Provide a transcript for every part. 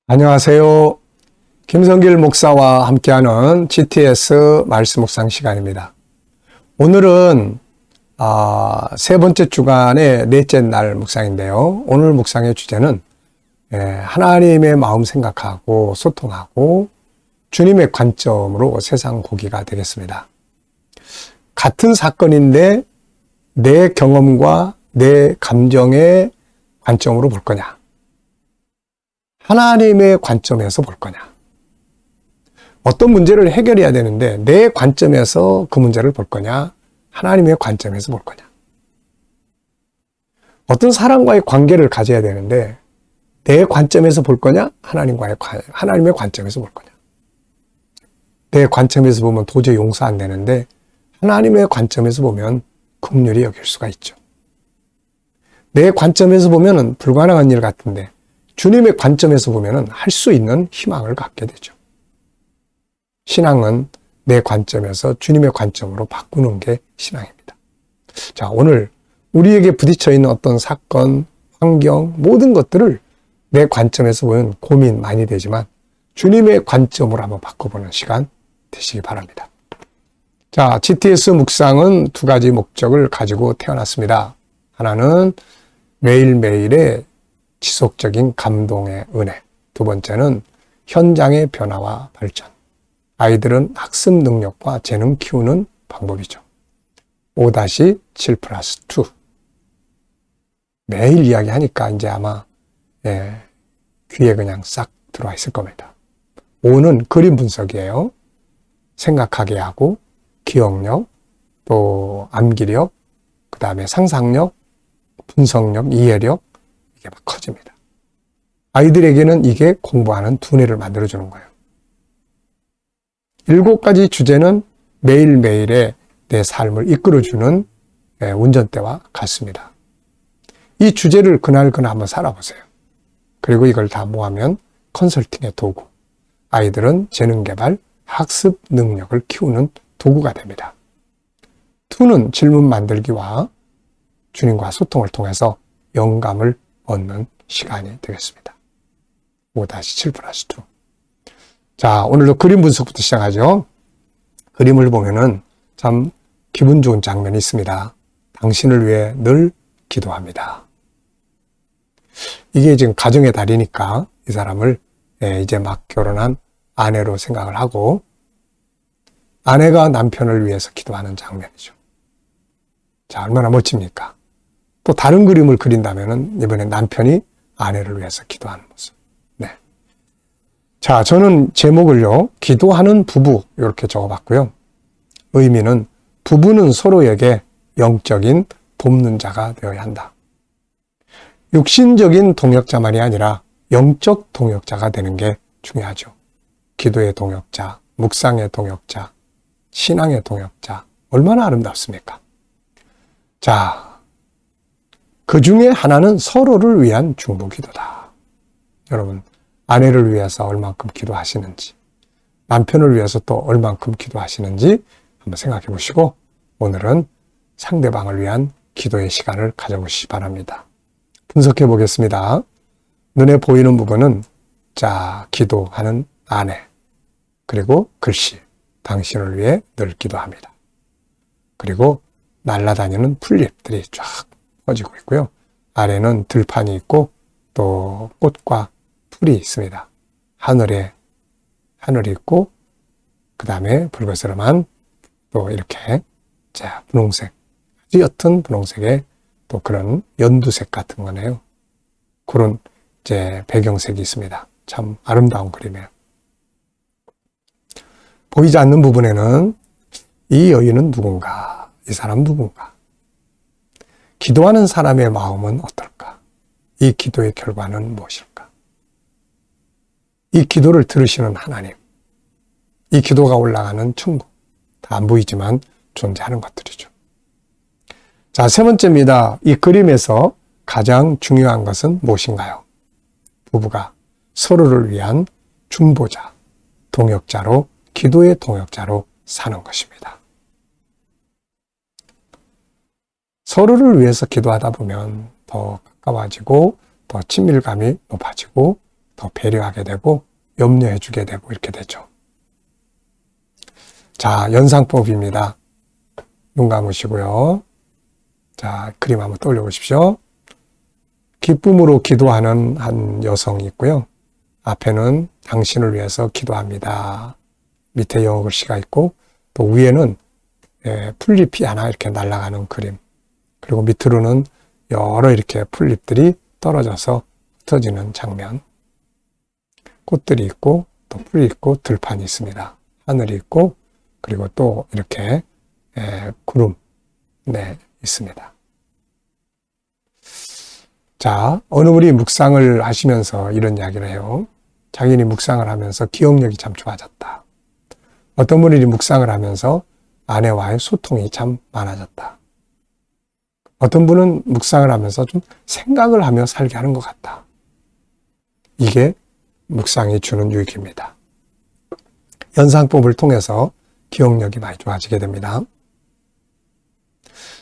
안녕하세요. 김성길 목사와 함께하는 GTS 말씀 묵상 시간입니다. 오늘은 세 번째 주간의 넷째 날 묵상인데요. 오늘 묵상의 주제는 하나님의 마음 생각하고 소통하고 주님의 관점으로 세상 보기가 되겠습니다. 같은 사건인데 내 경험과 내 감정의 관점으로 볼 거냐? 하나님의 관점에서 볼 거냐? 어떤 문제를 해결해야 되는데 내 관점에서 그 문제를 볼 거냐? 하나님의 관점에서 볼 거냐? 어떤 사람과의 관계를 가져야 되는데 내 관점에서 볼 거냐? 하나님의 관점에서 볼 거냐? 내 관점에서 보면 도저히 용서 안 되는데 하나님의 관점에서 보면 긍휼히 여길 수가 있죠. 내 관점에서 보면 불가능한 일 같은데 주님의 관점에서 보면 할 수 있는 희망을 갖게 되죠. 신앙은 내 관점에서 주님의 관점으로 바꾸는 게 신앙입니다. 자, 오늘 우리에게 부딪혀 있는 어떤 사건, 환경, 모든 것들을 내 관점에서 보면 고민 많이 되지만 주님의 관점으로 한번 바꿔보는 시간 되시기 바랍니다. 자, GTS 묵상은 두 가지 목적을 가지고 태어났습니다. 하나는 매일매일의 지속적인 감동의 은혜. 두 번째는 현장의 변화와 발전. 아이들은 학습 능력과 재능 키우는 방법이죠. 5-7+2. 매일 이야기하니까 이제 아마 귀에 그냥 싹 들어와 있을 겁니다. 5는 그림 분석이에요. 생각하게 하고 기억력, 또 암기력, 그 다음에 상상력, 분석력, 이해력, 이게 막 커집니다. 아이들에게는 이게 공부하는 두뇌를 만들어주는 거예요. 7가지 주제는 매일매일의 내 삶을 이끌어주는 운전대와 같습니다. 이 주제를 그날 한번 살아보세요. 그리고 이걸 다 모으면 컨설팅의 도구, 아이들은 재능개발, 학습 능력을 키우는 도구가 됩니다. 2는 질문 만들기와 주님과 소통을 통해서 영감을 얻는 시간이 되겠습니다. 5-7+2. 자, 오늘도 그림 분석부터 시작하죠. 그림을 보면은 참 기분 좋은 장면이 있습니다. 당신을 위해 늘 기도합니다. 이게 지금 가정의 달이니까 이 사람을 이제 막 결혼한 아내로 생각을 하고 아내가 남편을 위해서 기도하는 장면이죠. 자, 얼마나 멋집니까? 또 다른 그림을 그린다면은 이번엔 남편이 아내를 위해서 기도하는 모습. 네. 자, 저는 제목을요, 기도하는 부부 이렇게 적어봤고요. 의미는 부부는 서로에게 영적인 돕는 자가 되어야 한다. 육신적인 동역자만이 아니라 영적 동역자가 되는 게 중요하죠. 기도의 동역자, 묵상의 동역자, 신앙의 동역자, 얼마나 아름답습니까? 자, 그 중에 하나는 서로를 위한 중보기도다. 여러분, 아내를 위해서 얼만큼 기도하시는지, 남편을 위해서 또 얼만큼 기도하시는지 한번 생각해 보시고 오늘은 상대방을 위한 기도의 시간을 가져보시기 바랍니다. 분석해 보겠습니다. 눈에 보이는 부분은 자, 기도하는 아내, 그리고 글씨, 당신을 위해 늘 기도합니다. 그리고 날아다니는 풀잎들이 쫙 퍼지고 있고요. 아래는 들판이 있고 또 꽃과 풀이 있습니다. 하늘이 있고 그 다음에 붉으스름한 또 이렇게 자, 분홍색, 아주 옅은 분홍색의 또 그런 연두색 같은 거네요. 그런 이제 배경색이 있습니다. 참 아름다운 그림이에요. 보이지 않는 부분에는 이 여인은 누군가, 이 사람 누군가, 기도하는 사람의 마음은 어떨까? 이 기도의 결과는 무엇일까? 이 기도를 들으시는 하나님, 이 기도가 올라가는 천국, 다 안 보이지만 존재하는 것들이죠. 자, 세 번째입니다. 이 그림에서 가장 중요한 것은 무엇인가요? 부부가 서로를 위한 중보자, 동역자로, 기도의 동역자로 사는 것입니다. 서로를 위해서 기도하다 보면 더 가까워지고 더 친밀감이 높아지고 더 배려하게 되고 염려해 주게 되고 이렇게 되죠. 자, 연상법입니다. 눈 감으시고요. 자, 그림 한번 떠올려 보십시오. 기쁨으로 기도하는 한 여성이 있고요. 앞에는 당신을 위해서 기도합니다. 밑에 영어 글씨가 있고 또 위에는 풀잎이 하나 이렇게 날아가는 그림. 그리고 밑으로는 여러 이렇게 풀잎들이 떨어져서 흩어지는 장면. 꽃들이 있고 또 풀이 있고 들판이 있습니다. 하늘이 있고 그리고 또 이렇게 구름 있습니다. 자, 어느 분이 묵상을 하시면서 이런 이야기를 해요. 자기는 묵상을 하면서 기억력이 참 좋아졌다. 어떤 분이 묵상을 하면서 아내와의 소통이 참 많아졌다. 어떤 분은 묵상을 하면서 좀 생각을 하며 살게 하는 것 같다. 이게 묵상이 주는 유익입니다. 연상법을 통해서 기억력이 많이 좋아지게 됩니다.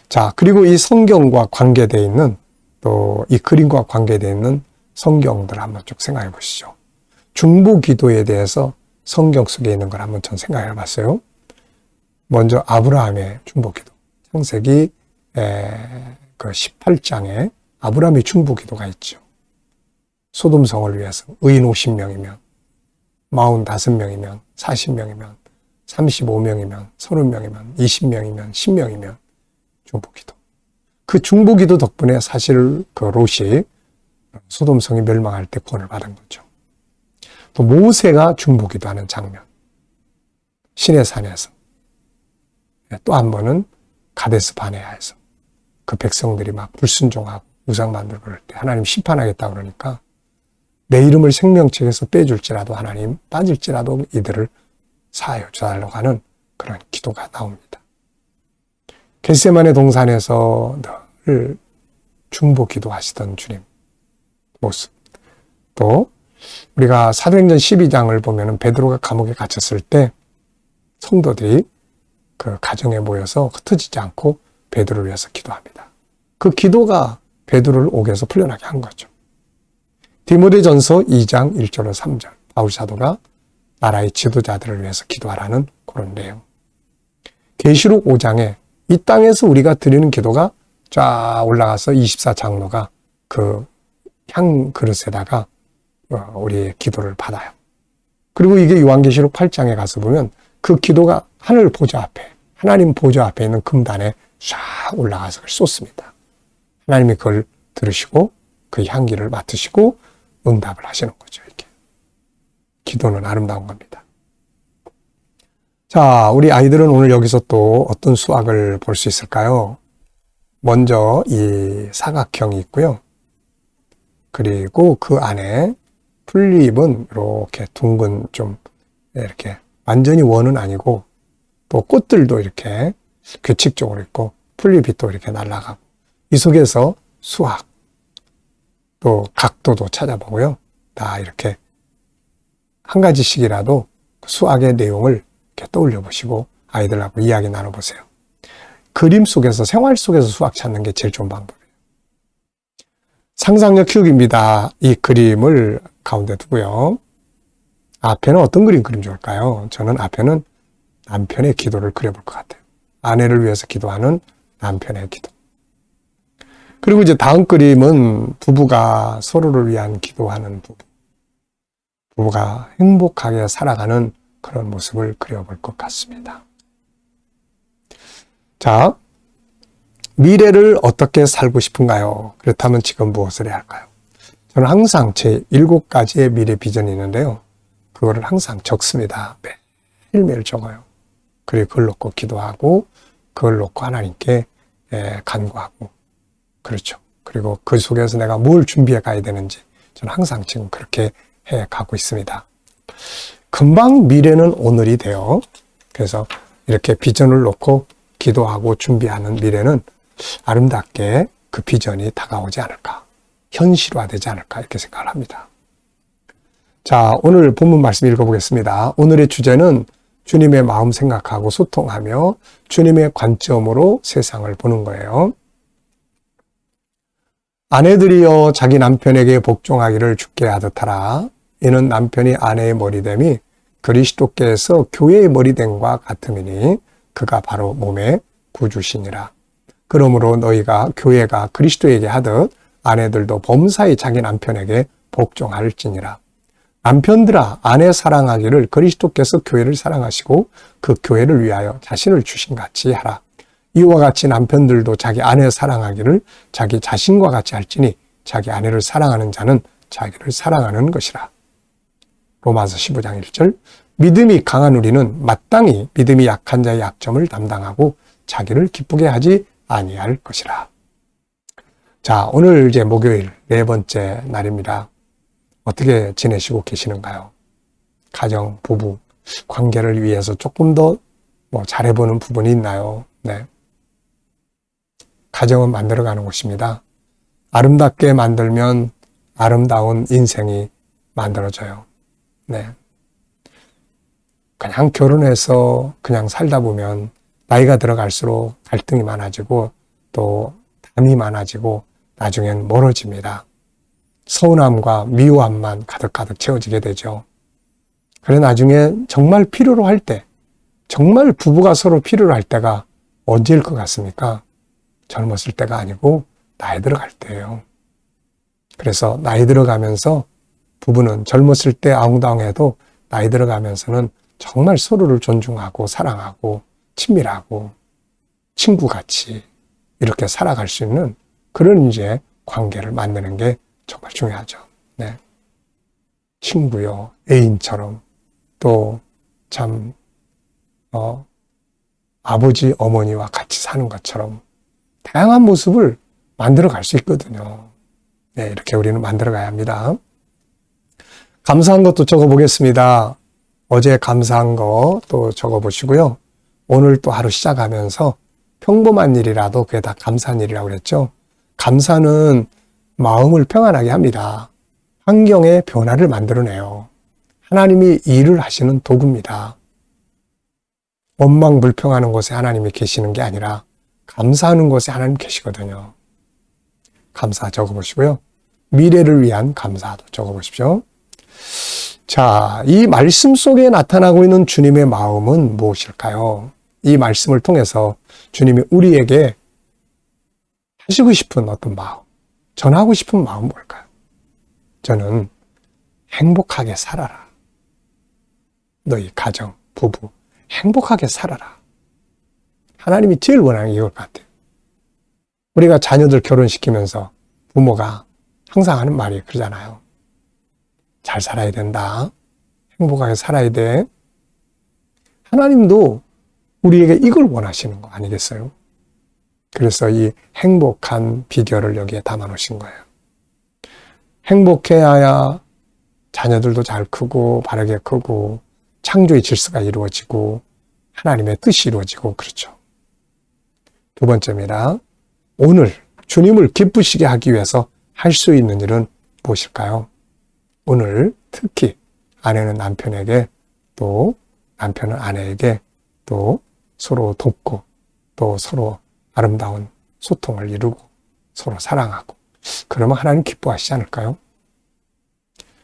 자, 그리고 이 성경과 관계되어 있는 또 이 그림과 관계되어 있는 성경들 한번 쭉 생각해 보시죠. 중보기도에 대해서 성경 속에 있는 걸 한번 전 생각해 봤어요. 먼저 아브라함의 중보기도. 창세기 그 18장에 아브라함의 중보기도가 있죠. 소돔성을 위해서 의인 50명이면 45명이면 40명이면 35명이면 30명이면 20명이면 10명이면 중보기도. 그 중보기도 덕분에 사실 그 롯이 소돔성이 멸망할 때 구원을 받은 거죠. 또 모세가 중보기도하는 장면. 시내산에서. 또 한 번은 가데스 바네아에서 그 백성들이 막 불순종하고 우상 만들고 그럴 때 하나님 심판하겠다 그러니까 내 이름을 생명책에서 빼줄지라도 하나님 빠질지라도 이들을 사하여 주달라고 하는 그런 기도가 나옵니다. 겟세마네 동산에서 늘 중보 기도하시던 주님 모습. 또 우리가 사도행전 12장을 보면은 베드로가 감옥에 갇혔을 때 성도들이 그 가정에 모여서 흩어지지 않고 베드로를 위해서 기도합니다. 그 기도가 베드로를 옥에서 풀려나게 한 거죠. 디모데전서 2장 1절로 3절 바울 사도가 나라의 지도자들을 위해서 기도하라는 그런 내용. 계시록 5장에 이 땅에서 우리가 드리는 기도가 쫙 올라가서 24장로가 그 향 그릇에다가 우리의 기도를 받아요. 그리고 이게 요한계시록 8장에 가서 보면 그 기도가 하늘 보좌 앞에, 하나님 보좌 앞에 있는 금단에 쫙 올라가서 그걸 쏟습니다. 하나님이 그걸 들으시고 그 향기를 맡으시고 응답을 하시는 거죠. 이렇게. 기도는 아름다운 겁니다. 자, 우리 아이들은 오늘 여기서 또 어떤 수학을 볼 수 있을까요? 먼저 이 사각형이 있고요. 그리고 그 안에 풀잎은 이렇게 둥근 좀 이렇게 완전히 원은 아니고 또 꽃들도 이렇게 규칙적으로 있고 풀잎이 또 이렇게 날아가고 이 속에서 수학 또 각도도 찾아보고요. 다 이렇게 한 가지씩이라도 수학의 내용을 이렇게 떠올려 보시고 아이들하고 이야기 나눠보세요. 그림 속에서 생활 속에서 수학 찾는 게 제일 좋은 방법이에요. 상상력 키우기입니다. 이 그림을 가운데 두고요. 앞에는 어떤 그림 그리면 좋을까요? 저는 앞에는 남편의 기도를 그려볼 것 같아요. 아내를 위해서 기도하는 남편의 기도. 그리고 이제 다음 그림은 부부가 서로를 위한 기도하는 부부. 부부가 행복하게 살아가는 그런 모습을 그려볼 것 같습니다. 자, 미래를 어떻게 살고 싶은가요? 그렇다면 지금 무엇을 해야 할까요? 저는 항상 제 7가지의 미래 비전이 있는데요. 그거를 항상 적습니다. 매일매일 적어요. 그리고 그걸 놓고 기도하고 그걸 놓고 하나님께 간구하고 그렇죠. 그리고 그 속에서 내가 뭘 준비해 가야 되는지 저는 항상 지금 그렇게 해 가고 있습니다. 금방 미래는 오늘이 돼요. 그래서 이렇게 비전을 놓고 기도하고 준비하는 미래는 아름답게 그 비전이 다가오지 않을까, 현실화되지 않을까 이렇게 생각을 합니다. 자, 오늘 본문 말씀 읽어보겠습니다. 오늘의 주제는 주님의 마음 생각하고 소통하며 주님의 관점으로 세상을 보는 거예요. 아내들이여 자기 남편에게 복종하기를 주께 하듯 하라. 이는 남편이 아내의 머리됨이 그리스도께서 교회의 머리됨과 같음이니 그가 바로 몸의 구주시니라. 그러므로 너희가 교회가 그리스도에게 하듯 아내들도 범사에 자기 남편에게 복종할지니라. 남편들아 아내 사랑하기를 그리스도께서 교회를 사랑하시고 그 교회를 위하여 자신을 주신 같이 하라. 이와 같이 남편들도 자기 아내 사랑하기를 자기 자신과 같이 할지니 자기 아내를 사랑하는 자는 자기를 사랑하는 것이라. 로마서 15장 1절. 믿음이 강한 우리는 마땅히 믿음이 약한 자의 약점을 담당하고 자기를 기쁘게 하지 아니할 것이라. 자, 오늘 이제 목요일 네 번째 날입니다. 어떻게 지내시고 계시는가요? 가정, 부부, 관계를 위해서 조금 더 잘해보는 부분이 있나요? 네. 가정은 만들어가는 곳입니다. 아름답게 만들면 아름다운 인생이 만들어져요. 네. 그냥 결혼해서 그냥 살다 보면 나이가 들어갈수록 갈등이 많아지고 또 담이 많아지고 나중엔 멀어집니다. 서운함과 미워함만 가득가득 채워지게 되죠. 그래 나중에 정말 필요로 할 때, 정말 부부가 서로 필요로 할 때가 언제일 것 같습니까? 젊었을 때가 아니고 나이 들어갈 때예요. 그래서 나이 들어가면서 부부는 젊었을 때 아웅다웅해도 나이 들어가면서는 정말 서로를 존중하고 사랑하고 친밀하고 친구같이 이렇게 살아갈 수 있는 그런 이제 관계를 만드는 게 정말 중요하죠. 네. 친구요, 애인처럼 또 참 아버지, 어머니와 같이 사는 것처럼 다양한 모습을 만들어 갈 수 있거든요. 네, 이렇게 우리는 만들어 가야 합니다. 감사한 것도 적어 보겠습니다. 어제 감사한 거 또 적어 보시고요. 오늘 또 하루 시작하면서 평범한 일이라도 그게 다 감사한 일이라고 그랬죠. 감사는 마음을 평안하게 합니다. 환경의 변화를 만들어내요. 하나님이 일을 하시는 도구입니다. 원망불평하는 곳에 하나님이 계시는 게 아니라 감사하는 곳에 하나님 계시거든요. 감사 적어보시고요. 미래를 위한 감사도 적어보십시오. 자, 이 말씀 속에 나타나고 있는 주님의 마음은 무엇일까요? 이 말씀을 통해서 주님이 우리에게 하시고 싶은 어떤 마음, 전하고 싶은 마음은 뭘까요? 저는 행복하게 살아라. 너희 가정, 부부, 행복하게 살아라. 하나님이 제일 원하는 게 이걸 같아요. 우리가 자녀들 결혼시키면서 부모가 항상 하는 말이 그러잖아요. 잘 살아야 된다. 행복하게 살아야 돼. 하나님도 우리에게 이걸 원하시는 거 아니겠어요? 그래서 이 행복한 비결을 여기에 담아 놓으신 거예요. 행복해야 자녀들도 잘 크고 바르게 크고 창조의 질서가 이루어지고 하나님의 뜻이 이루어지고 그렇죠. 두 번째입니다. 오늘 주님을 기쁘시게 하기 위해서 할 수 있는 일은 무엇일까요? 오늘 특히 아내는 남편에게 또 남편은 아내에게 또 서로 돕고 또 서로 아름다운 소통을 이루고 서로 사랑하고 그러면 하나님 기뻐하시지 않을까요?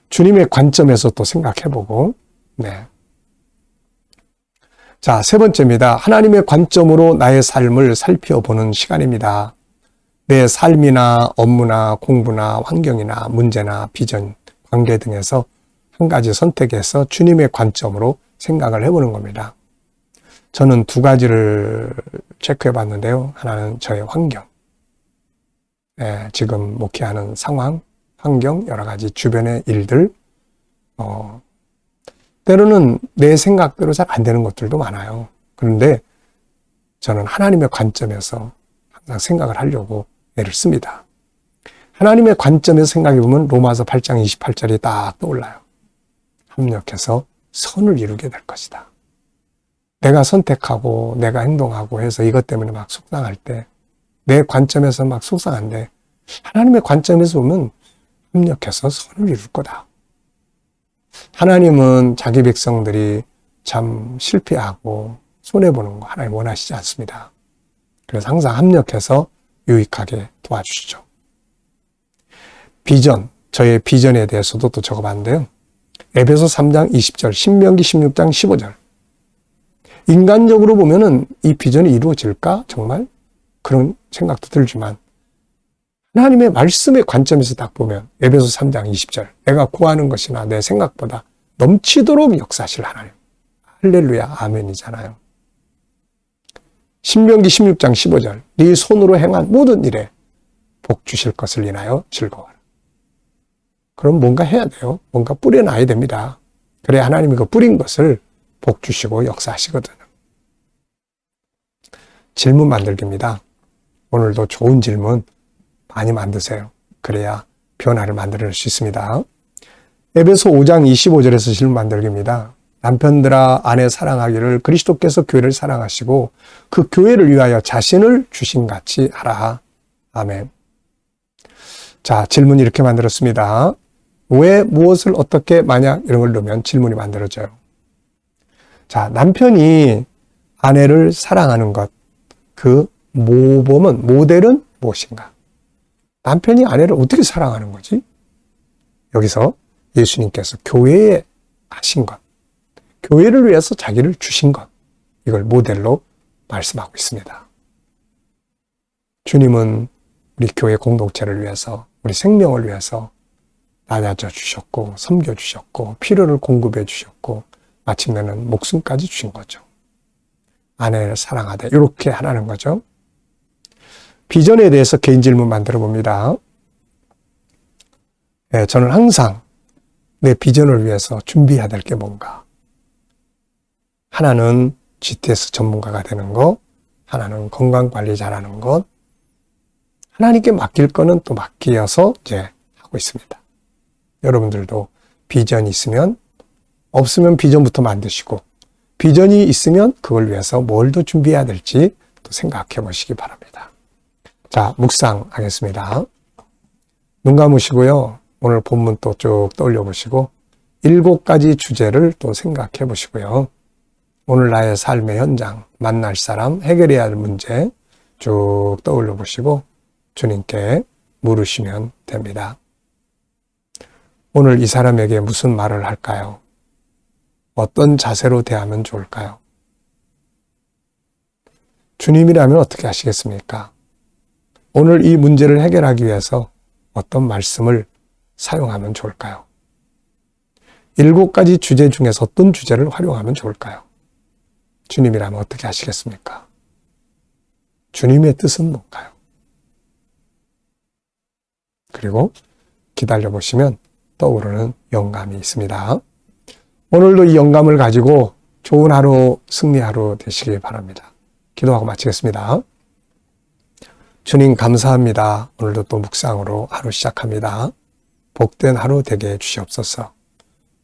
주님의 관점에서 또 생각해보고 네. 자, 세 번째입니다. 하나님의 관점으로 나의 삶을 살펴보는 시간입니다. 내 삶이나 업무나 공부나 환경이나 문제나 비전, 관계 등에서 한 가지 선택해서 주님의 관점으로 생각을 해보는 겁니다. 저는 두 가지를 체크해 봤는데요. 하나는 저의 환경, 지금 목회하는 상황, 환경, 여러 가지 주변의 일들, 때로는 내 생각대로 잘 안 되는 것들도 많아요. 그런데 저는 하나님의 관점에서 항상 생각을 하려고 애를 씁니다. 하나님의 관점에서 생각해보면 로마서 8장 28절이 딱 떠올라요. 합력해서 선을 이루게 될 것이다. 내가 선택하고 내가 행동하고 해서 이것 때문에 막 속상할 때, 내 관점에서 막 속상한데 하나님의 관점에서 보면 합력해서 선을 이룰 거다. 하나님은 자기 백성들이 참 실패하고 손해보는 거 하나님 원하시지 않습니다. 그래서 항상 합력해서 유익하게 도와주시죠. 비전, 저의 비전에 대해서도 또 적어봤는데요. 에베소 3장 20절, 신명기 16장 15절. 인간적으로 보면은 이 비전이 이루어질까? 정말? 그런 생각도 들지만 하나님의 말씀의 관점에서 딱 보면 에베소 3장 20절, 내가 구하는 것이나 내 생각보다 넘치도록 역사하실 하나님. 할렐루야, 아멘이잖아요. 신명기 16장 15절, 네 손으로 행한 모든 일에 복 주실 것을 인하여 즐거워라. 그럼 뭔가 해야 돼요. 뭔가 뿌려놔야 됩니다. 그래야 하나님이 그 뿌린 것을 복 주시고 역사하시거든요. 질문 만들기입니다. 오늘도 좋은 질문 많이 만드세요. 그래야 변화를 만들어낼 수 있습니다. 에베소 5장 25절에서 질문 만들기입니다. 남편들아 아내 사랑하기를 그리스도께서 교회를 사랑하시고 그 교회를 위하여 자신을 주신 같이 하라. 아멘. 자, 질문 이렇게 만들었습니다. 왜, 무엇을, 어떻게, 만약 이런 걸 넣으면 질문이 만들어져요. 자, 남편이 아내를 사랑하는 것, 그 모범은, 모델은 무엇인가? 남편이 아내를 어떻게 사랑하는 거지? 여기서 예수님께서 교회에 하신 것, 교회를 위해서 자기를 주신 것, 이걸 모델로 말씀하고 있습니다. 주님은 우리 교회 공동체를 위해서, 우리 생명을 위해서 낮아져 주셨고, 섬겨 주셨고, 필요를 공급해 주셨고, 마침내는 목숨까지 주신 거죠. 아내를 사랑하되 이렇게 하라는 거죠. 비전에 대해서 개인 질문 만들어 봅니다. 네, 저는 항상 내 비전을 위해서 준비해야 될 게 뭔가. 하나는 GTS 전문가가 되는 것, 하나는 건강관리 잘하는 것, 하나님께 맡길 거는 또 맡겨서 이제 하고 있습니다. 여러분들도 비전이 있으면, 없으면 비전부터 만드시고, 비전이 있으면 그걸 위해서 뭘 더 준비해야 될지 또 생각해 보시기 바랍니다. 자, 묵상하겠습니다. 눈 감으시고요. 오늘 본문 또 쭉 떠올려 보시고 7가지 주제를 또 생각해 보시고요. 오늘 나의 삶의 현장, 만날 사람, 해결해야 할 문제 쭉 떠올려 보시고 주님께 물으시면 됩니다. 오늘 이 사람에게 무슨 말을 할까요? 어떤 자세로 대하면 좋을까요? 주님이라면 어떻게 하시겠습니까? 오늘 이 문제를 해결하기 위해서 어떤 말씀을 사용하면 좋을까요? 7가지 주제 중에서 어떤 주제를 활용하면 좋을까요? 주님이라면 어떻게 하시겠습니까? 주님의 뜻은 뭔가요? 그리고 기다려보시면 떠오르는 영감이 있습니다. 오늘도 이 영감을 가지고 좋은 하루, 승리 하루 되시길 바랍니다. 기도하고 마치겠습니다. 주님 감사합니다. 오늘도 또 묵상으로 하루 시작합니다. 복된 하루 되게 해주시옵소서.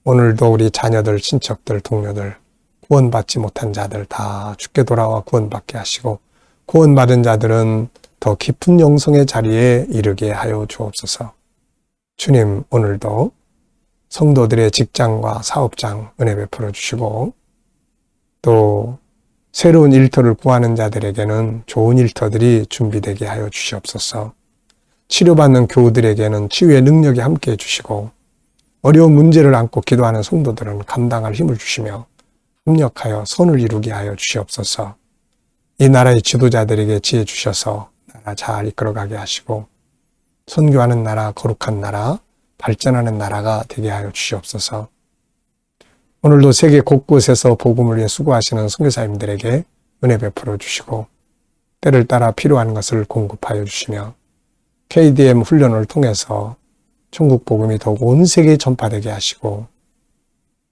오늘도 우리 자녀들, 친척들, 동료들, 구원받지 못한 자들 다 주께 돌아와 구원받게 하시고 구원받은 자들은 더 깊은 영성의 자리에 이르게 하여 주옵소서. 주님, 오늘도 성도들의 직장과 사업장 은혜 베풀어 주시고 또 새로운 일터를 구하는 자들에게는 좋은 일터들이 준비되게 하여 주시옵소서. 치료받는 교우들에게는 치유의 능력이 함께 해주시고 어려운 문제를 안고 기도하는 성도들은 감당할 힘을 주시며 협력하여 선을 이루게 하여 주시옵소서. 이 나라의 지도자들에게 지혜 주셔서 나라 잘 이끌어가게 하시고 선교하는 나라, 거룩한 나라, 발전하는 나라가 되게 하여 주시옵소서. 오늘도 세계 곳곳에서 복음을 위해 수고하시는 선교사님들에게 은혜 베풀어 주시고 때를 따라 필요한 것을 공급하여 주시며 KDM 훈련을 통해서 천국 복음이 더욱 온 세계에 전파되게 하시고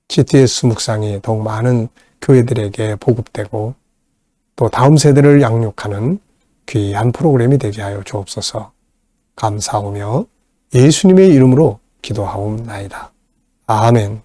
GTS 묵상이 더욱 많은 교회들에게 보급되고 또 다음 세대를 양육하는 귀한 프로그램이 되게 하여 주옵소서. 감사하며 예수님의 이름으로 기도하옵나이다. 아멘.